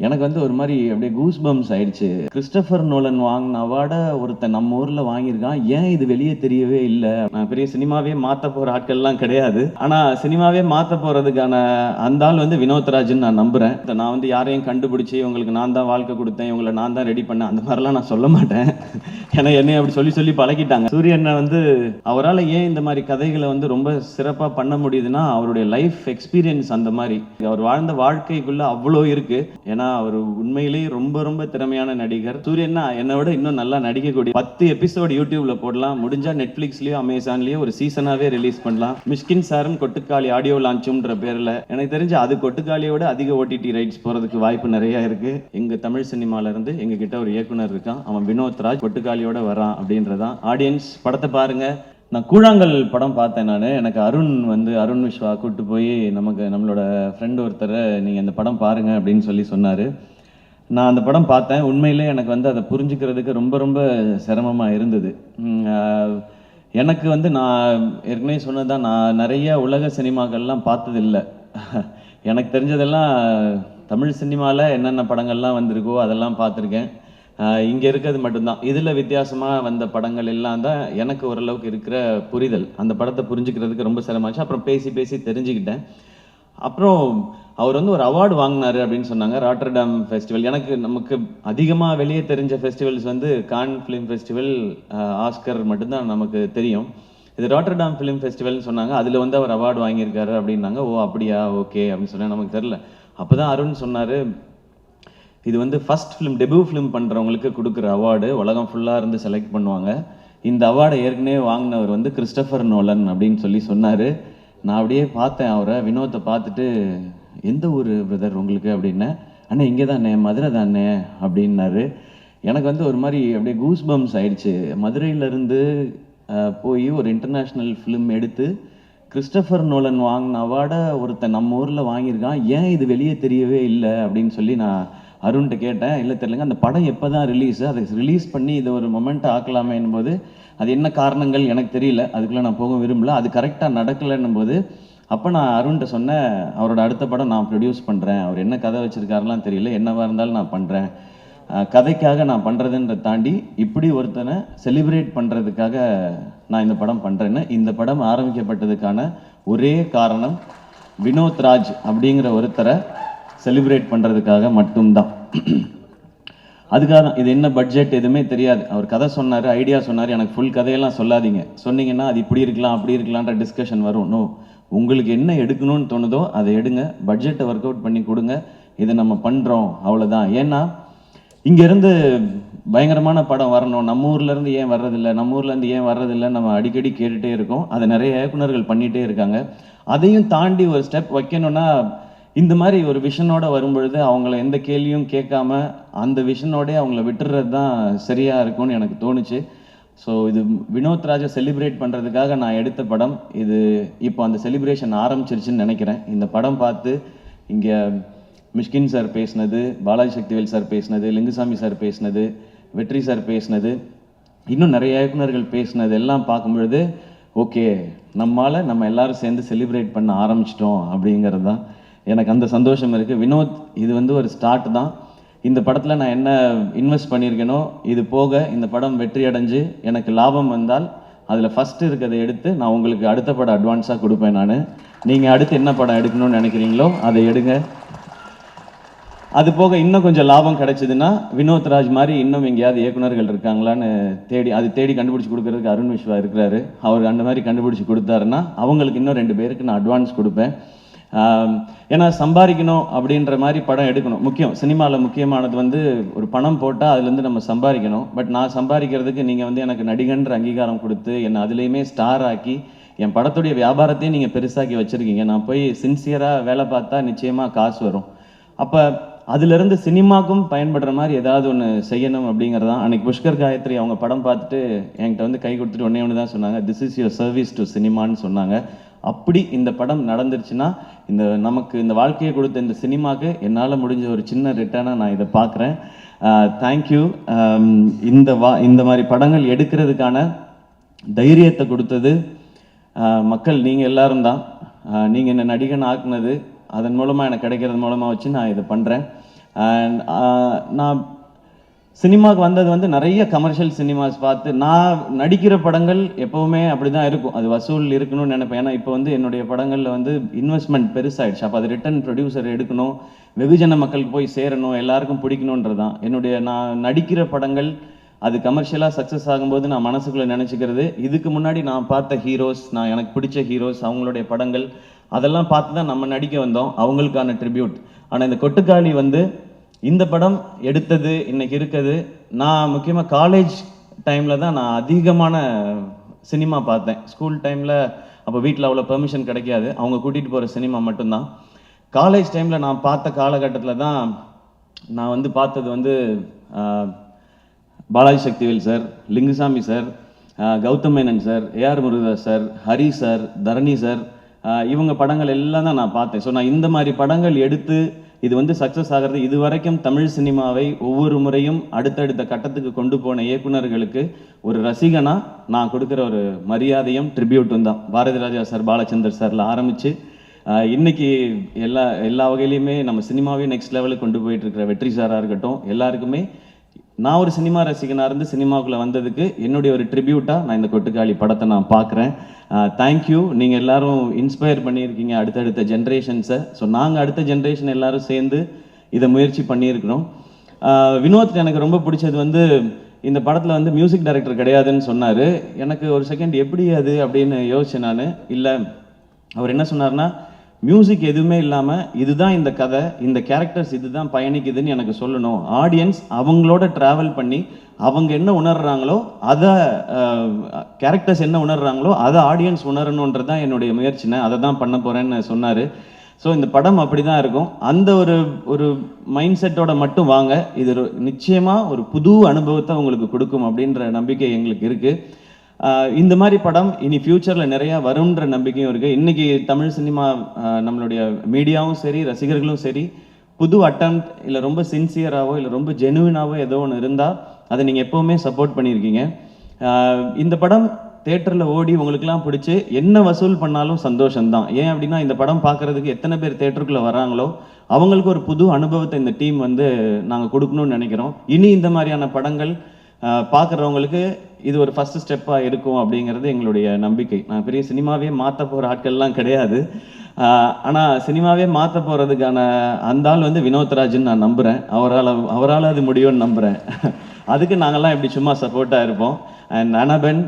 எனக்கு வந்து ஒரு மாதிரி அப்படியே கூஸ் பம்ஸ் ஆயிடுச்சு. கிறிஸ்டோபர் நோலன் வாங்கின அவார்டை ஒருத்தன் நம்ம ஊர்ல வாங்கியிருக்கான், ஏன் இது வெளியே தெரியவே இல்லை? நான் பெரிய சினிமாவே மாற்ற போற ஆட்கள்லாம் கிடையாது, ஆனா சினிமாவே மாற்ற போறதுக்கான அந்த ஆள் வந்து வினோத்ராஜ்னு நான் நம்புறேன். நான் வந்து யாரையும் கண்டுபிடிச்சி உங்களுக்கு நான் தான் வாழ்க்கை கொடுத்தேன், இவங்களை நான் தான் ரெடி பண்ணேன், அந்த மாதிரிலாம் நான் சொல்ல மாட்டேன். ஏன்னா என்னை அப்படி சொல்லி சொல்லி பழகிட்டாங்க. சூரியனை வந்து அவரால் ஏன் இந்த மாதிரி கதைகளை வந்து ரொம்ப சிறப்பாக பண்ண முடியுதுன்னா அவருடைய லைஃப் எக்ஸ்பீரியன்ஸ் அந்த மாதிரி. அவர் வாழ்ந்த வாழ்க்கைக்குள்ள அவ்வளோ இருக்கு. ஏன்னா அவர் உண்மையிலேயே ரொம்ப ரொம்ப திறமையான நடிகர். சூரியன்னா என்னை விட இன்னும் நல்லா நடிக்கக்கூடிய 10 எபிசோடு யூடியூப்ல போடலாம், முடிஞ்சா நெட்ஃபிளிக்ஸ்லயோ அமேசான்லயோ ஒரு சீசனாவே ரிலீஸ் பண்ணலாம். மிஷ்கின் சாரும் கொட்டுக்காளி ஆடியோ லான்ச்சுன்ற பேர்ல எனக்கு தெரிஞ்சு அது கொட்டுக்காளியோட அதிக ஓடிடி ரைட்ஸ் போறதுக்கு வாய்ப்பு நிறைய இருக்கு. எங்க தமிழ் சினிமால இருந்து எங்க கிட்ட ஒரு இயக்குனர் இருக்கான், அவன் வினோத்ராஜ், கொட்டுக்காளியோட வரான் அப்படின்றதான். ஆடியன்ஸ் படத்தை பாருங்க. நான் கூழாங்கல் படம் பார்த்தேன். எனக்கு அருண் விஸ்வா கூப்பிட்டு போய் நம்மளோட ஃப்ரெண்ட் ஒருத்தர் நீங்கள் இந்த படம் பாருங்கள் அப்படின்னு சொல்லி சொன்னார். நான் அந்த படம் பார்த்தேன். உண்மையிலே எனக்கு வந்து அதை புரிஞ்சுக்கிறதுக்கு ரொம்ப ரொம்ப சிரமமாக இருந்தது. எனக்கு வந்து நான் ஏற்கனவே சொன்னதான், நான் நிறைய உலக சினிமாக்கள்லாம் பார்த்ததில்லை. எனக்கு தெரிஞ்சதெல்லாம் தமிழ் சினிமாவில் என்னென்ன படங்கள்லாம் வந்திருக்கோ அதெல்லாம் பார்த்துருக்கேன். இங்கே இருக்கிறது மட்டும்தான். இதில் வித்தியாசமாக வந்த படங்கள் எல்லாம் தான் எனக்கு ஓரளவுக்கு இருக்கிற புரிதல். அந்த படத்தை புரிஞ்சுக்கிறதுக்கு ரொம்ப சிரமமாச்சு. அப்புறம் பேசி பேசி தெரிஞ்சுக்கிட்டேன். அப்புறம் அவர் வந்து ஒரு அவார்டு வாங்கினார் அப்படின்னு சொன்னாங்க, ராட்டர்டாம் ஃபெஸ்டிவல். நமக்கு அதிகமாக வெளியே தெரிஞ்ச ஃபெஸ்டிவல்ஸ் வந்து கான் ஃபிலிம் ஃபெஸ்டிவல், ஆஸ்கர் மட்டும்தான் நமக்கு தெரியும். இது ராட்டர்டாம் ஃபிலிம் ஃபெஸ்டிவல்னு சொன்னாங்க. அதில் வந்து அவர் அவார்டு வாங்கியிருக்காரு அப்படின்னாங்க. ஓ அப்படியா, ஓகே அப்படின்னு சொன்னால் நமக்கு தெரில. அப்போ தான் அருண் சொன்னார், இது வந்து ஃபர்ஸ்ட் ஃபிலிம், டெபியூ ஃபிலிம் பண்ணுறவங்களுக்கு கொடுக்குற அவார்டு, உலகம் ஃபுல்லாக இருந்து செலக்ட் பண்ணுவாங்க. இந்த அவார்டை ஏற்கனவே வாங்கினவர் வந்து கிறிஸ்டோபர் நோலன் அப்படின்னு சொல்லி சொன்னார். நான் அப்படியே பார்த்தேன் அவரை, வினோத்தை பார்த்துட்டு, எந்த ஊர் பிரதர் உங்களுக்கு அப்படின்னேன். அண்ணே இங்கே தானே, மதுரை தானே அப்படின்னாரு. எனக்கு வந்து ஒரு மாதிரி அப்படியே கூஸ் பம்ஸ் ஆயிடுச்சு. மதுரையிலேருந்து போய் ஒரு இன்டர்நேஷ்னல் ஃபிலிம் எடுத்து கிறிஸ்டோபர் நோலன் வாங்கின அவார்டை ஒருத்தன் நம்ம ஊரில் வாங்கியிருக்கான், ஏன் இது வெளியே தெரியவே இல்லை அப்படின்னு சொல்லி நான் அருண்கிட்ட கேட்டேன். இல்லை தெரியலங்க, அந்த படம் எப்போ தான் ரிலீஸு, அதை ரிலீஸ் பண்ணி இதை ஒரு மொமெண்ட் ஆக்கலாமேன்னும் போது அது என்ன காரணங்கள் எனக்கு தெரியல, அதுக்குள்ளே நான் போக விரும்பல, அது கரெக்டாக நடக்கலைன்னும் போது அப்போ நான் அருண்கிட்ட சொன்னேன், அவரோட அடுத்த படம் நான் ப்ரொடியூஸ் பண்ணுறேன், அவர் என்ன கதை வச்சுருக்காருலாம் தெரியல, என்னவாக இருந்தாலும் நான் பண்ணுறேன், கதைக்காக நான் பண்ணுறதுன்ற தாண்டி இப்படி ஒருத்தனை செலிப்ரேட் பண்ணுறதுக்காக நான் இந்த படம் பண்ணுறேன்னு. இந்த படம் ஆரம்பிக்கப்பட்டதுக்கான ஒரே காரணம் வினோத்ராஜ் அப்படிங்கிற ஒருத்தரை செலிப்ரேட் பண்ணுறதுக்காக மட்டும்தான். அதுக்காக தான். இது என்ன பட்ஜெட் எதுவுமே தெரியாது. அவர் கதை சொன்னார், ஐடியா சொன்னார். எனக்கு ஃபுல் கதையெல்லாம் சொல்லாதீங்க, சொன்னீங்கன்னா அது இப்படி இருக்கலாம் அப்படி இருக்கலான்ற டிஸ்கஷன் வரும். நோ, உங்களுக்கு என்ன எடுக்கணும்னு தோணுதோ அதை எடுங்க, பட்ஜெட்டை ஒர்க் அவுட் பண்ணி கொடுங்க, இதை நம்ம பண்ணுறோம், அவ்வளோதான். ஏன்னா இங்கேருந்து பயங்கரமான படம் வரணும், நம்ம ஊர்லேருந்து ஏன் வர்றதில்லை, நம்ம ஊர்லேருந்து ஏன் வர்றதில்லை நம்ம அடிக்கடி கேட்டுகிட்டே இருக்கோம். அதை நிறைய இயக்குனர்கள் பண்ணிகிட்டே இருக்காங்க. அதையும் தாண்டி ஒரு ஸ்டெப் வைக்கணும்னா இந்த மாதிரி ஒரு விஷனோட வரும்பொழுது அவங்கள எந்த கேள்வியும் கேட்காம அந்த விஷனோடே அவங்கள விட்டுறது தான் சரியாக இருக்கும்னு எனக்கு தோணுச்சு. ஸோ இது வினோத்ராஜை செலிப்ரேட் பண்ணுறதுக்காக நான் எடுத்த படம் இது. இப்போ அந்த செலிப்ரேஷன் ஆரம்பிச்சிருச்சுன்னு நினைக்கிறேன். இந்த படம் பார்த்து இங்கே மிஷ்கின் சார் பேசினது, பாலாஜி சக்திவேல் சார் பேசினது, லிங்குசாமி சார் பேசினது, வெற்றி சார் பேசினது, இன்னும் நிறைய இயக்குனர்கள் பேசினது எல்லாம் பார்க்கும்பொழுது ஓகே, நம்ம எல்லாரும் சேர்ந்து செலிப்ரேட் பண்ண ஆரம்பிச்சிட்டோம் அப்படிங்கிறது தான் எனக்கு அந்த சந்தோஷம் இருக்குது. வினோத், இது வந்து ஒரு ஸ்டார்ட் தான். இந்த படத்தில் நான் என்ன இன்வெஸ்ட் பண்ணியிருக்கேனோ இது போக இந்த படம் வெற்றி அடைஞ்சு எனக்கு லாபம் வந்தால் அதில் ஃபஸ்ட்டு இருக்கிறத எடுத்து நான் உங்களுக்கு அடுத்த படம் அட்வான்ஸாக கொடுப்பேன். நீங்கள் அடுத்து என்ன படம் எடுக்கணும்னு நினைக்கிறீங்களோ அதை எடுங்க. அது போக இன்னும் கொஞ்சம் லாபம் கிடைச்சதுன்னா வினோத்ராஜ் மாதிரி இன்னும் எங்கேயாவது இயக்குனர்கள் இருக்காங்களான்னு தேடி கண்டுபிடிச்சி கொடுக்கறதுக்கு அருண் விஸ்வா இருக்கிறாரு. அவர் அந்த மாதிரி கண்டுபிடிச்சி கொடுத்தாருன்னா அவங்களுக்கு இன்னும் 2 பேருக்கு நான் அட்வான்ஸ் கொடுப்பேன். ஏன்னா சம்பாதிக்கணும் அப்படின்ற மாதிரி படம் எடுக்கணும். முக்கியம், சினிமாவில் முக்கியமானது வந்து ஒரு பணம் போட்டால் அதுலேருந்து நம்ம சம்பாதிக்கணும். பட் நான் சம்பாதிக்கிறதுக்கு நீங்கள் வந்து எனக்கு நடிகன்ற அங்கீகாரம் கொடுத்து என்னை அதுலேயுமே ஸ்டார் ஆக்கி என் படத்துடைய வியாபாரத்தையும் நீங்கள் பெருசாக்கி வச்சுருக்கீங்க. நான் போய் சின்சியராக வேலை பார்த்தா நிச்சயமாக காசு வரும். அப்போ அதுலேருந்து சினிமாக்கும் பயன்படுற மாதிரி ஏதாவது ஒன்று செய்யணும் அப்படிங்கிறதான். அன்றைக்கி புஷ்கர் காயத்ரி அவங்க படம் பார்த்துட்டு என்கிட்ட வந்து கை கொடுத்துட்டு ஒன்று தான் சொன்னாங்க, this is your service to சினிமான்னு சொன்னாங்க. அப்படி இந்த படம் நடந்துருச்சுன்னா நமக்கு இந்த வாழ்க்கையை கொடுத்த இந்த சினிமாவுக்கு என்னால் முடிஞ்ச ஒரு சின்ன ரிட்டர்னாக நான் இதை பார்க்குறேன். தேங்க்யூ. இந்த மாதிரி படங்கள் எடுக்கிறதுக்கான தைரியத்தை கொடுத்தது மக்கள், நீங்கள் எல்லாரும் தான். நீங்கள் என்ன நடிகன் ஆக்குனது, அதன் மூலமாக எனக்கு கிடைக்கிறது மூலமாக வச்சு நான் இதை பண்ணுறேன். அண்ட் நான் சினிமாவுக்கு வந்தது வந்து நிறைய கமர்ஷியல் சினிமாஸ் பார்த்து, நான் நடிக்கிற படங்கள் எப்போவுமே அப்படி தான் இருக்கும், அது வசூல் இருக்கணும்னு நினைப்பேன். ஏன்னா இப்போ வந்து என்னுடைய படங்களில் வந்து இன்வெஸ்ட்மெண்ட் பெருசாகிடுச்சு. அப்போ அது ரிட்டன் ப்ரொடியூசர் எடுக்கணும், வெகுஜன மக்களுக்கு போய் சேரணும், எல்லாருக்கும் பிடிக்கணுன்றது தான் என்னுடைய. நான் நடிக்கிற படங்கள் அது கமர்ஷியலாக சக்ஸஸ் ஆகும்போது நான் மனசுக்குள்ளே நினச்சிக்கிறது, இதுக்கு முன்னாடி நான் பார்த்த ஹீரோஸ், நான் எனக்கு பிடிச்ச ஹீரோஸ், அவங்களுடைய படங்கள் அதெல்லாம் பார்த்து தான் நம்ம நடிக்க வந்தோம், அவங்களுக்கான ட்ரிபியூட். ஆனால் இந்த கொட்டுக்காளி வந்து இந்த படம் எடுத்தது இன்னைக்கு இருக்குது. நான் முக்கியமாக காலேஜ் டைமில் தான் நான் அதிகமான சினிமா பார்த்தேன். ஸ்கூல் டைமில் அப்போ வீட்டில் அவ்வளோ பெர்மிஷன் கிடைக்காது, அவங்க கூட்டிகிட்டு போகிற சினிமா மட்டும்தான். காலேஜ் டைமில் நான் பார்த்த காலகட்டத்தில் தான் நான் வந்து பார்த்தது வந்து Balaji Sakthivel sir, Lingusamy sir, Gautham Menon sir, AR Murugadoss sir, Hari sir, Dharani sir, இவங்க படங்கள் எல்லாம் தான் நான் பார்த்தேன். ஸோ நான் இந்த மாதிரி படங்கள் எடுத்து இது வந்து சக்ஸஸ் ஆகிறது, இது வரைக்கும் தமிழ் சினிமாவை ஒவ்வொரு முறையும் அடுத்தடுத்த கட்டத்துக்கு கொண்டு போன இயக்குநர்களுக்கு ஒரு ரசிகனாக நான் கொடுக்குற ஒரு மரியாதையும் ட்ரிபியூட்டும் தான். பாரதி ராஜா சார், பாலச்சந்தர் சாரில் ஆரம்பித்து இன்னைக்கு எல்லா வகையிலையுமே நம்ம சினிமாவே நெக்ஸ்ட் லெவலுக்கு கொண்டு போயிட்டு இருக்கிற வெற்றி சாராக இருக்கட்டும், எல்லாருக்குமே நான் ஒரு சினிமா ரசிகனாக இருந்து சினிமாவுக்குள்ளே வந்ததுக்கு என்னுடைய ஒரு ட்ரிபியூட்டாக நான் இந்த கொட்டுக்காளி படத்தை நான் பார்க்குறேன். தேங்க்யூ. நீங்கள் எல்லாரும் இன்ஸ்பயர் பண்ணியிருக்கீங்க அடுத்தடுத்த ஜென்ரேஷன்ஸை. ஸோ நாங்கள் அடுத்த ஜென்ரேஷன் எல்லாரும் சேர்ந்து இதை முயற்சி பண்ணியிருக்கிறோம். வினோத் எனக்கு ரொம்ப பிடிச்சது வந்து இந்த படத்தில் வந்து மியூசிக் டைரக்டர் கிடையாதுன்னு சொன்னார். எனக்கு ஒரு செகண்ட் எப்படி அது அப்படின்னு யோசிச்சேன் நான். இல்லை, அவர் என்ன சொன்னார்னா, மியூசிக் எதுவுமே இல்லாமல் இதுதான் இந்த கதை, இந்த கேரக்டர்ஸ் இதுதான் பயணிக்குதுன்னு எனக்கு சொல்லணும். ஆடியன்ஸ் அவங்களோட ட்ராவல் பண்ணி அவங்க என்ன உணர்றாங்களோ அதை, கேரக்டர்ஸ் என்ன உணர்றாங்களோ அதை ஆடியன்ஸ் உணரணுன்றது தான் என்னுடைய முயற்சினை, அதை தான் பண்ண போகிறேன்னு சொன்னார். ஸோ இந்த படம் அப்படி தான் இருக்கும். அந்த ஒரு மைண்ட் செட்டோட மட்டும் வாங்க, இது நிச்சயமாக ஒரு புது அனுபவத்தை உங்களுக்கு கொடுக்கும் அப்படின்ற நம்பிக்கை எங்களுக்கு இருக்குது. இந்த மாதிரி படம் இனி ஃப்யூச்சரில் நிறையா வரும்ன்ற நம்பிக்கையும் இருக்குது. இன்றைக்கி தமிழ் சினிமா, நம்மளுடைய மீடியாவும் சரி, ரசிகர்களும் சரி, புது அட்டம்ப்ட் இல்லை ரொம்ப சின்சியராகவோ இல்லை ரொம்ப ஜெனுவினாவோ ஏதோ ஒன்று இருந்தால் அதை நீங்கள் எப்போவுமே சப்போர்ட் பண்ணியிருக்கீங்க. இந்த படம் தேட்டரில் ஓடி உங்களுக்கெல்லாம் பிடிச்சி என்ன வசூல் பண்ணாலும் சந்தோஷம்தான். ஏன் அப்படின்னா, இந்த படம் பார்க்குறதுக்கு எத்தனை பேர் தேட்டருக்குள்ளே வராங்களோ அவங்களுக்கு ஒரு புது அனுபவத்தை இந்த டீம் வந்து நாங்கள் கொடுக்கணும்னு நினைக்கிறோம். இனி இந்த மாதிரியான படங்கள் பார்க்குறவங்களுக்கு இது ஒரு ஃபஸ்ட்டு ஸ்டெப்பாக இருக்கும் அப்படிங்கிறது எங்களுடைய நம்பிக்கை. நான் பெரிய சினிமாவே மாற்ற போகிற ஆட்கள்லாம் கிடையாது, ஆனால் சினிமாவே மாற்ற போகிறதுக்கான அந்த ஆள் வந்து வினோத்ராஜ்னு நான் நம்புகிறேன். அவரால் அது முடியும்னு நம்புகிறேன். அதுக்கு நாங்கள்லாம் எப்படி சும்மா சப்போர்ட்டாக இருப்போம். அண்ட் அனபென்,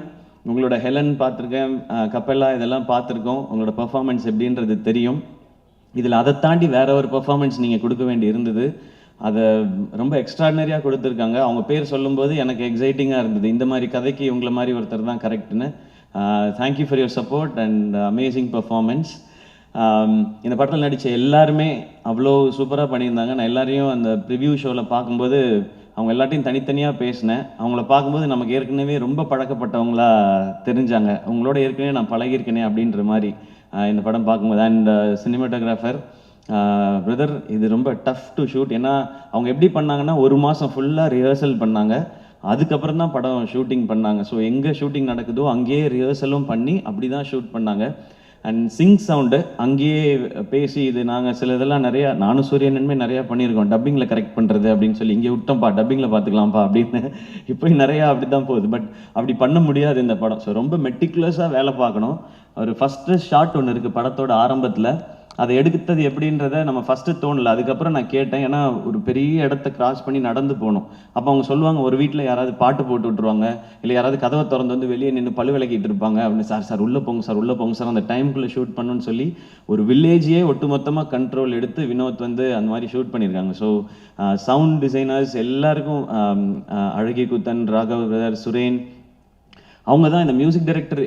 உங்களோட ஹெலன் பார்த்துருக்கேன், கப்பெல்லா இதெல்லாம் பார்த்துருக்கோம். உங்களோட பெர்ஃபார்மன்ஸ் எப்படின்றது தெரியும். இதில் அதை தாண்டி வேற ஒரு பெர்ஃபார்மன்ஸ் நீங்கள் கொடுக்க வேண்டி இருந்தது, அதை ரொம்ப எக்ஸ்ட்ராடினரியாக கொடுத்துருக்காங்க. அவங்க பேர் சொல்லும்போது எனக்கு எக்ஸைட்டிங்காக இருந்தது, இந்த மாதிரி கதைக்கு இவங்கள மாதிரி ஒருத்தர் தான் கரெக்டுன்னு. Thank you for your support and amazing performance. இந்த படத்தில் நடித்த எல்லாருமே அவ்வளோ சூப்பராக பண்ணியிருந்தாங்க. நான் எல்லாரையும் அந்த ப்ரிவ்யூ ஷோவில் பார்க்கும்போது அவங்க எல்லாத்தையும் தனித்தனியாக பேசினேன். அவங்கள பார்க்கும்போது நமக்கு ஏற்கனவே ரொம்ப பழக்கப்பட்டவங்களா தெரிஞ்சாங்க. அவங்களோட ஏற்கனவே நான் பழகியிருக்கேனே அப்படின்ற மாதிரி இந்த படம் பார்க்கும்போது. அண்ட் சினிமாட்டோகிராஃபர் பிரதர், இது ரொம்ப டஃப் டு ஷூட். ஏன்னா அவங்க எப்படி பண்ணாங்கன்னா, ஒரு மாதம் ஃபுல்லாக ரிஹர்சல் பண்ணாங்க, அதுக்கப்புறம் தான் படம் ஷூட்டிங் பண்ணாங்க. ஸோ எங்கே ஷூட்டிங் நடக்குதோ அங்கேயே ரிஹர்சலும் பண்ணி அப்படி தான் ஷூட் பண்ணாங்க. அண்ட் சிங் சவுண்டு அங்கேயே பேசி, இது நாங்கள் சில இதெல்லாம் நிறையா, நானும் சூரியனுமே நிறையா பண்ணியிருக்கோம், டப்பிங்கில் கரெக்ட் பண்ணுறது அப்படின்னு சொல்லி, இங்கே விட்டோம்ப்பா டப்பிங்கில் பார்த்துக்கலாம்ப்பா அப்படின்னு. இப்போ நிறையா அப்படி தான் போகுது. பட் அப்படி பண்ண முடியாது இந்த படம். ஸோ ரொம்ப மெட்டிகுலஸாக வேலை பார்க்கணும். ஒரு ஃபஸ்ட்டு ஷாட் ஒன்று இருக்குது படத்தோட ஆரம்பத்தில், அதை எடுத்தது எப்படின்றத நம்ம ஃபஸ்ட்டு தோணலை. அதுக்கப்புறம் நான் கேட்டேன், ஏன்னா ஒரு பெரிய இடத்த கிராஸ் பண்ணி நடந்து போகணும். அப்போ அவங்க சொல்லுவாங்க, ஒரு வீட்டில் யாராவது பாட்டு போட்டு விட்ருவாங்க, இல்லை யாராவது கதவை திறந்து வந்து வெளியே நின்று பழு விளக்கிட்டு இருப்பாங்க அப்படின்னு. சார் உள்ளே போங்க சார், உள்ளே போங்க சார், அந்த டைமுக்குள்ளே ஷூட் பண்ணணும்னு சொல்லி ஒரு வில்லேஜையே ஒட்டுமொத்தமாக கண்ட்ரோல் எடுத்து வினோத் வந்து அந்த மாதிரி ஷூட் பண்ணியிருக்காங்க. ஸோ சவுண்ட் டிசைனர்ஸ் எல்லாருக்கும், அழகி குத்தன், ராகவ் பிரதர், சுரேன், அவங்க தான் இந்த மியூசிக் டைரக்டர்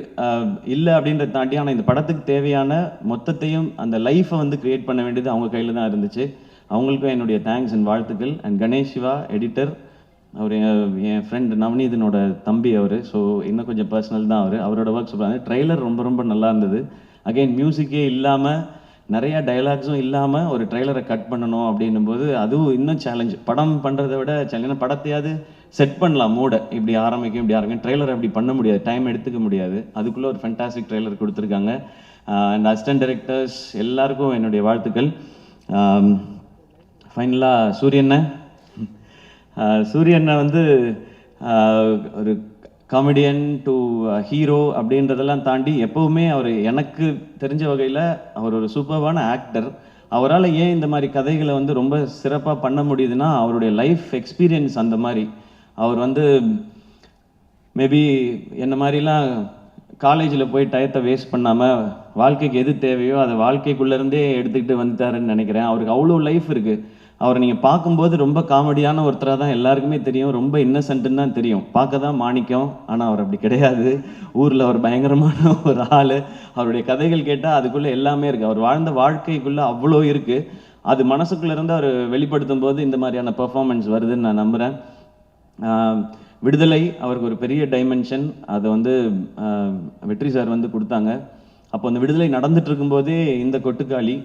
இல்லை அப்படின்றத தாண்டி, ஆனால் இந்த படத்துக்கு தேவையான மொத்தத்தையும் அந்த லைஃப்பை வந்து க்ரியேட் பண்ண வேண்டியது அவங்க கையில் தான் இருந்துச்சு. அவங்களுக்கும் என்னுடைய தேங்க்ஸ் அண்ட் வாழ்த்துக்கள். அண்ட் கணேஷ் சிவா எடிட்டர், அவர் என் ஃப்ரெண்ட் நவநீதனோட தம்பி அவர். ஸோ இன்னும் கொஞ்சம் பர்சனல் தான் அவரோட ஒர்க் சொல்கிறாங்க. ட்ரெய்லர் ரொம்ப ரொம்ப நல்லா இருந்தது. அகைன் மியூசிக்கே இல்லாமல், நிறையா டைலாக்ஸும் இல்லாமல் ஒரு ட்ரெய்லரை கட் பண்ணணும் அப்படின்னும் போது அதுவும் இன்னும் சேலஞ்ச். படம் பண்ணுறதை விட சேலஞ்ச். படத்தையாவது செட் பண்ணலாம், மூடை இப்படி ஆரம்பிக்கும், ட்ரெய்லர் அப்படி பண்ண முடியாது, டைம் எடுத்துக்க முடியாது. அதுக்குள்ளே ஒரு ஃபென்டாஸ்டிக் ட்ரெய்லர் கொடுத்துருக்காங்க. அண்ட் அசிஸ்டன்ட் டைரக்டர்ஸ் எல்லாருக்கும் என்னுடைய வாழ்த்துக்கள். ஃபைனலாக சூரியனை வந்து ஒரு காமெடியன் டு ஹீரோ அப்படின்றதெல்லாம் தாண்டி எப்போவுமே அவர் எனக்கு தெரிஞ்ச வகையில் அவர் ஒரு சூப்பர்வான ஆக்டர். அவரால் ஏன் இந்த மாதிரி கதைகளை வந்து ரொம்ப சிறப்பாக பண்ண முடியுதுன்னா அவருடைய லைஃப் எக்ஸ்பீரியன்ஸ் அந்த மாதிரி. அவர் வந்து மேபி என்ன மாதிரிலாம் காலேஜில் போய் டயத்தை வேஸ்ட் பண்ணாமல் வாழ்க்கைக்கு எது தேவையோ அதை வாழ்க்கைக்குள்ளேருந்தே எடுத்துக்கிட்டு வந்துட்டாருன்னு நினைக்கிறேன். அவருக்கு அவ்வளோ லைஃப் இருக்குது. அவரை நீங்கள் பார்க்கும்போது ரொம்ப காமெடியான ஒருத்தராக தான் எல்லாருக்குமே தெரியும், ரொம்ப இன்னசென்ட்டுன்னு தான் தெரியும். பார்க்க தான் மாணிக்கம், ஆனால் அவர் அப்படி கிடையாது. ஊரில் அவர் பயங்கரமான ஒரு ஆள். அவருடைய கதைகள் கேட்டால் அதுக்குள்ளே எல்லாமே இருக்குது. அவர் வாழ்ந்த வாழ்க்கைக்குள்ளே அவ்வளோ இருக்குது. அது மனசுக்குள்ளேருந்து அவர் வெளிப்படுத்தும் போது இந்த மாதிரியான பெர்ஃபார்மன்ஸ் வருதுன்னு நான் நம்புகிறேன். விடுதலை அவருக்கு ஒரு பெரிய டைமென்ஷன். அதை வந்து வெற்றி சார் வந்து கொடுத்தாங்க. அப்போ அந்த விடுதலை நடந்துட்டு இருக்கும்போதே இந்த கொட்டுக்காளி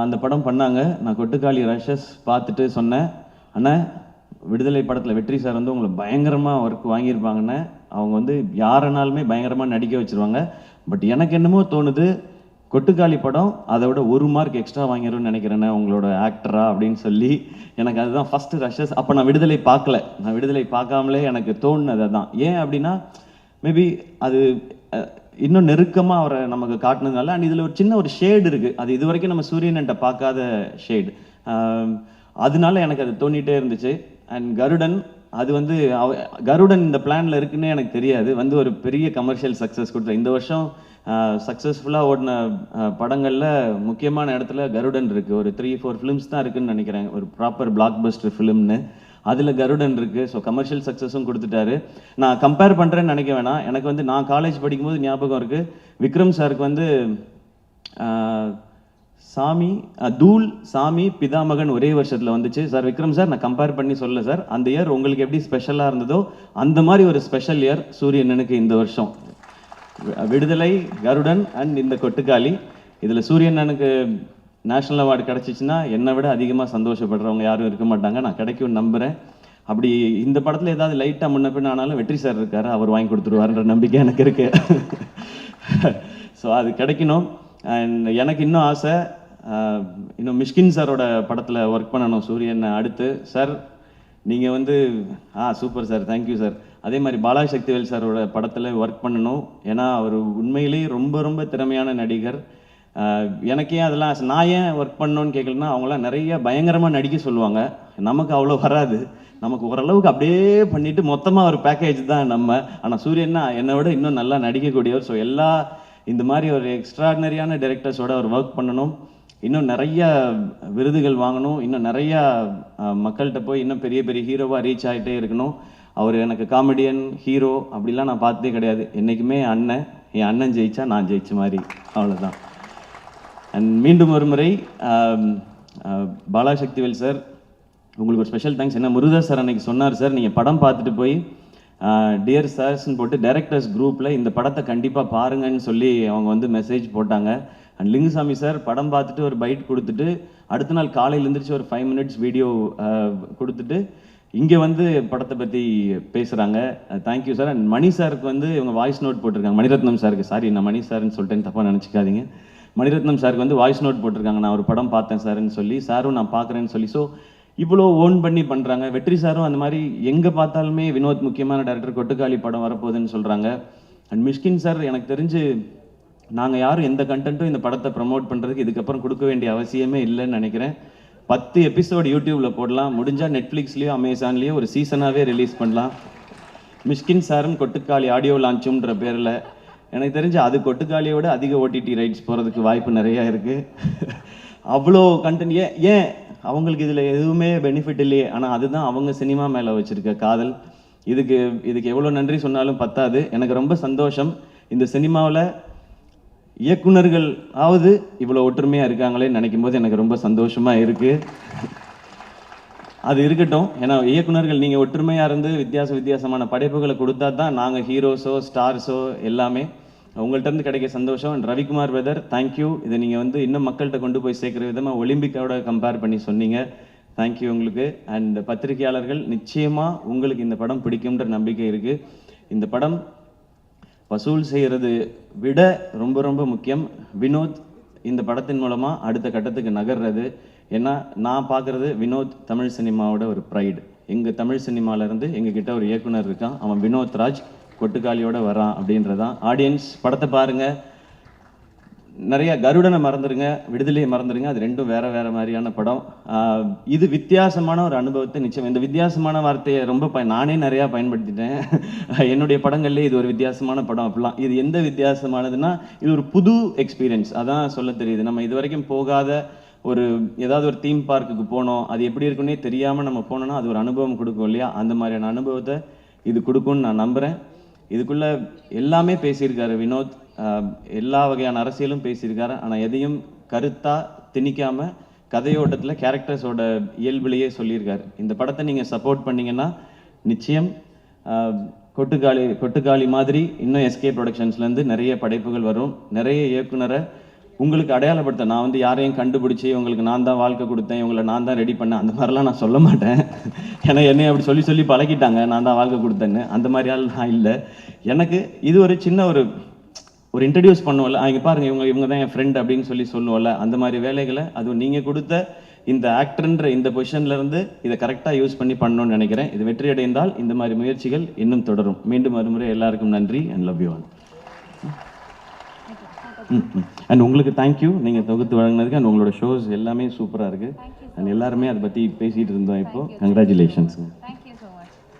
அந்த படம் பண்ணாங்க. நான் கொட்டுக்காளி ரஷஸ் பார்த்துட்டு சொன்னேன், அண்ணா விடுதலை படத்தில் வெற்றி சார் வந்து உங்களை பயங்கரமாக ஒர்க் வாங்கியிருப்பாங்கண்ணே. அவங்க வந்து யாருனாலுமே பயங்கரமாக நடிக்க வச்சுருவாங்க. பட் எனக்கு என்னமோ தோணுது கொட்டுக்காளி படம் அதை விட 1 மார்க் எக்ஸ்ட்ரா வாங்கிடும்னு நினைக்கிறேண்ணே உங்களோட ஆக்டரா அப்படின்னு சொல்லி எனக்கு அதுதான் ஃபஸ்ட்டு ரஷஸ். அப்போ நான் விடுதலை பார்க்கல. நான் விடுதலை பார்க்காமலே எனக்கு தோணுனது தான். ஏன் அப்படின்னா மேபி அது இன்னும் நெருக்கமாக அவரை நமக்கு காட்டினதுனால. அண்ட் இதில் ஒரு சின்ன ஒரு ஷேடு இருக்குது. அது இது வரைக்கும் நம்ம சூரியன்கிட்ட பார்க்காத ஷேடு. அதனால எனக்கு அது தோணிகிட்டே இருந்துச்சு. அண்ட் கருடன் அது வந்து கருடன் இந்த பிளானில் இருக்குன்னு எனக்கு தெரியாது. வந்து ஒரு பெரிய கமர்ஷியல் சக்ஸஸ் கொடுத்த இந்த வருஷம் சக்ஸஸ்ஃபுல்லாக ஓடின படங்களில் முக்கியமான இடத்துல கருடன் இருக்குது. ஒரு 3-4 ஃபிலிம்ஸ் தான் இருக்குதுன்னு நினைக்கிறேன், ஒரு ப்ராப்பர் பிளாக் பஸ்டர் ஃபிலிம்னு. அதில் கருடன் இருக்குது. ஸோ கமர்ஷியல் சக்ஸஸும் கொடுத்துட்டாரு. நான் கம்பேர் பண்ணுறேன்னு நினைக்க வேணாம். எனக்கு வந்து நான் காலேஜ் படிக்கும்போது ஞாபகம் இருக்குது, விக்ரம் சாருக்கு வந்து தூள் சாமி பிதாமகன் ஒரே வருஷத்தில் வந்துச்சு. சார் விக்ரம் சார் நான் கம்பேர் பண்ணி சொல்ல சார், அந்த இயர் உங்களுக்கு எப்படி ஸ்பெஷலாக இருந்ததோ அந்த மாதிரி ஒரு ஸ்பெஷல் இயர் சூரியனனுக்கு இந்த வருஷம். விடுதலை, கருடன் அண்ட் இந்த கொட்டுக்காளி. இதில் சூரியனனுக்கு நேஷ்னல் அவார்டு கிடச்சிச்சின்னா என்னை விட அதிகமாக சந்தோஷப்படுறவங்க யாரும் இருக்க மாட்டாங்க. நான் கிடைக்கும்னு நம்புகிறேன். அப்படி இந்த படத்தில் ஏதாவது லைட்டாக முன்ன பின்ன ஆனாலும் வெற்றி சார் இருக்கார், அவர் வாங்கி கொடுத்துருவாருன்ற நம்பிக்கை எனக்கு இருக்கு. ஸோ அது கிடைக்கணும். அண்ட் எனக்கு இன்னும் ஆசை, இன்னும் மிஷ்கின் சாரோட படத்தில் ஒர்க் பண்ணணும் சூரியன் அடுத்து. சார் நீங்கள் வந்து சூப்பர் சார், தேங்க்யூ சார். அதே மாதிரி பாலாசக்திவேல் சாரோட படத்தில் ஒர்க் பண்ணணும். ஏன்னா அவர் உண்மையிலேயே ரொம்ப ரொம்ப திறமையான நடிகர். எனக்கு ஏன் அதெல்லாம் நான் ஏன் ஒர்க் பண்ணணும்னு கேட்கலன்னா, அவங்களாம் நிறைய பயங்கரமாக நடிக்க சொல்லுவாங்க, நமக்கு அவ்வளோ வராது. நமக்கு ஓரளவுக்கு அப்படியே பண்ணிவிட்டு மொத்தமாக ஒரு பேக்கேஜ் தான் நம்ம. ஆனால் சூரியன்னா என்னை விட இன்னும் நல்லா நடிக்கக்கூடியவர். ஸோ எல்லா இந்த மாதிரி ஒரு எக்ஸ்ட்ராடினரியான டைரக்டர்ஸோட அவர் ஒர்க் பண்ணணும். இன்னும் நிறைய விருதுகள் வாங்கணும். இன்னும் நிறையா மக்கள்கிட்ட போய் இன்னும் பெரிய பெரிய ஹீரோவாக ரீச் ஆகிட்டே இருக்கணும். அவர் எனக்கு காமெடியன் ஹீரோ அப்படிலாம் நான் பார்த்ததே கிடையாது. என்றைக்குமே அண்ணன், என் அண்ணன் ஜெயிச்சா நான் ஜெயிச்ச மாதிரி, அவ்வளோதான். அண்ட் மீண்டும் ஒரு முறை பாலாசக்திவேல் சார் உங்களுக்கு ஒரு ஸ்பெஷல் தேங்க்ஸ். என்ன முருகதாஸ் சார் அன்னைக்கு சொன்னார், சார் நீங்கள் படம் பார்த்துட்டு போய் டியர் சார்ஸ்ன்னு போட்டு டைரக்டர்ஸ் குரூப்பில் இந்த படத்தை கண்டிப்பாக பாருங்கன்னு சொல்லி அவங்க வந்து மெசேஜ் போட்டாங்க. அண்ட் லிங்குசாமி சார் படம் பார்த்துட்டு ஒரு பைட் கொடுத்துட்டு அடுத்த நாள் காலையில் எழுந்திரிச்சு ஒரு 5 minutes வீடியோ கொடுத்துட்டு இங்கே வந்து படத்தை பற்றி பேசுகிறாங்க. Thank you sir. அண்ட் மணி சாருக்கு வந்து இவங்க வாய்ஸ் நோட் போட்டிருக்காங்க. மணிரத்னம் சாருக்கு, சாரி நான் மணி சார்ன்னு சொல்லிட்டேன்னு தப்பாக நினச்சிக்காதீங்க. மணிரத்னம் சாருக்கு வந்து வாய்ஸ் நோட் போட்டிருக்காங்க, நான் ஒரு படம் பார்த்தேன் சார்ன்னு சொல்லி, சாரும் நான் பார்க்குறேன்னு சொல்லி. ஸோ இவ்வளோ ஓன் பண்ணி பண்ணுறாங்க. வெற்றி சாரும் அந்த மாதிரி எங்கே பார்த்தாலுமே வினோத் முக்கியமான டேரக்டர், கொட்டுக்காளி படம் வரப்போகுதுன்னு சொல்கிறாங்க. அண்ட் மிஷ்கின் சார் எனக்கு தெரிஞ்சு நாங்கள் யாரும் எந்த கண்டென்ட்டும் இந்த படத்தை ப்ரமோட் பண்ணுறதுக்கு இதுக்கப்புறம் கொடுக்க வேண்டிய அவசியமே இல்லைன்னு நினைக்கிறேன். 10 எபிசோடு யூடியூப்பில் போடலாம், முடிஞ்சால் நெட்ஃப்ளிக்ஸ்லேயோ அமேசான்லேயோ ஒரு சீசனாகவே ரிலீஸ் பண்ணலாம். மிஷ்கின் சாரும் கொட்டுக்காளி ஆடியோ லான்ச்சுன்ற பேரில் எனக்கு தெரிஞ்சு அது கொட்டுக்காளியோட அதிக OTT ரைட்ஸ் போகிறதுக்கு வாய்ப்பு நிறையா இருக்குது. அவ்வளோ கண்டென்ட். ஏன் அவங்களுக்கு இதில் எதுவுமே பெனிஃபிட் இல்லையே, ஆனால் அதுதான் அவங்க சினிமா மேலே வச்சுருக்க காதல். இதுக்கு எவ்வளோ நன்றி சொன்னாலும் பத்தாது. எனக்கு ரொம்ப சந்தோஷம், இந்த சினிமாவில் இயக்குனர்கள் ஆவது இவ்வளோ ஒற்றுமையாக இருக்காங்களேன்னு நினைக்கும் போது எனக்கு ரொம்ப சந்தோஷமாக இருக்குது. அது இருக்கட்டும், ஏன்னா இயக்குனர்கள் நீங்கள் ஒற்றுமையாக இருந்து வித்தியாசமான படைப்புகளை கொடுத்தா தான் நாங்கள் ஹீரோஸோ ஸ்டார்ஸோ எல்லாமே. உங்கள்கிட்ட இருந்து கிடைக்க சந்தோஷம். And Ravikumar brother, thank you. இதை நீங்கள் வந்து இன்னும் மக்கள்கிட்ட கொண்டு போய் சேர்க்குற விதமாக ஒலிம்பிக்கோட கம்பேர் பண்ணி சொன்னீங்க, தேங்க்யூ உங்களுக்கு. அண்ட் பத்திரிகையாளர்கள், நிச்சயமாக உங்களுக்கு இந்த படம் பிடிக்கும்ன்ற நம்பிக்கை இருக்குது. இந்த படம் வசூல் செய்கிறது விட ரொம்ப ரொம்ப முக்கியம் வினோத் இந்த படத்தின் மூலமாக அடுத்த கட்டத்துக்கு நகர்றது. ஏன்னா நான் பார்க்குறது வினோத் தமிழ் சினிமாவோட ஒரு ப்ரைடு. எங்கள் தமிழ் சினிமாவிலேருந்து எங்ககிட்ட ஒரு இயக்குனர் இருக்கான், அவன் வினோத் ராஜ், கொட்டுக்காளியோட வரான் அப்படின்றதான். ஆடியன்ஸ் படத்தை பாருங்கள். நிறைய கருடனை மறந்துடுங்க, விடுதலையை மறந்துடுங்க, அது ரெண்டும் வேற வேற மாதிரியான படம். இது வித்தியாசமான ஒரு அனுபவத்தை நிச்சயம். இந்த வித்தியாசமான வார்த்தையை ரொம்ப நானே நிறையா பயன்படுத்திட்டேன் என்னுடைய படங்கள்லேயே. இது ஒரு வித்தியாசமான படம் அப்படிலாம். இது எந்த வித்தியாசமானதுன்னா, இது ஒரு புது எக்ஸ்பீரியன்ஸ், அதான் சொல்ல தெரியுது. நம்ம இது வரைக்கும் போகாத ஏதாவது ஒரு தீம் பார்க்குக்கு போனோம், அது எப்படி இருக்குன்னே தெரியாமல் நம்ம போனோம்னா அது ஒரு அனுபவம் கொடுக்கும் இல்லையா? அந்த மாதிரியான அனுபவத்தை இது கொடுக்கும்னு நான் நம்புகிறேன். இதுக்குள்ளே எல்லாமே பேசியிருக்காரு வினோத், எல்லா வகையான அரசியலும் பேசியிருக்காரு. ஆனால் எதையும் கருத்தாக திணிக்காமல் கதையோட்டத்தில் கேரக்டர்ஸோட இயல்புலையே சொல்லியிருக்காரு. இந்த படத்தை நீங்கள் சப்போர்ட் பண்ணிங்கன்னா நிச்சயம் கொட்டுக்காளி மாதிரி இன்னும் எஸ்கே ப்ரொடக்ஷன்ஸ்லேருந்து நிறைய படைப்புகள் வரும். நிறைய இயக்குனரை உங்களுக்கு அடையாளப்படுத்த, நான் யாரையும் கண்டுபிடிச்சி உங்களுக்கு நான் தான் வாழ்க்கை கொடுத்தேன், இவங்களை நான் தான் ரெடி பண்ணேன், அந்த மாதிரிலாம் நான் சொல்ல மாட்டேன். ஏன்னா என்னை அப்படி சொல்லி சொல்லி பழகிட்டாங்க, நான் தான் வாழ்க்கை கொடுத்தேன்னு. அந்த மாதிரி ஆள் நான் இல்லை. எனக்கு இது ஒரு சின்ன ஒரு இன்ட்ரடியூஸ் பண்ணுவோம்ல, இங்கே பாருங்கள் இவங்க தான் என் ஃப்ரெண்ட் அப்படின்னு சொல்லி சொல்லுவோம்ல, அந்த மாதிரி வேலைகளை அதுவும் நீங்கள் கொடுத்த இந்த ஆக்டர்ன்ற இந்த பொசிஷன்லேருந்து இதை கரெக்டாக யூஸ் பண்ணி பண்ணணும்னு நினைக்கிறேன். இது வெற்றி அடைந்தால் இந்த மாதிரி முயற்சிகள் இன்னும் தொடரும். மீண்டும் மறுமுறை எல்லாருக்கும் நன்றி and love you all. And உங்களுக்கு தேங்க்யூ, நீங்கள் தொகுத்து வழங்கினதுக்கு. அண்ட் உங்களோட ஷோஸ் எல்லாமே சூப்பராக இருக்குது. அண்ட் எல்லாருமே அதை பற்றி பேசிகிட்டு இருந்தோம். இப்போது கங்க்ராச்சுலேஷன்ஸுங்க.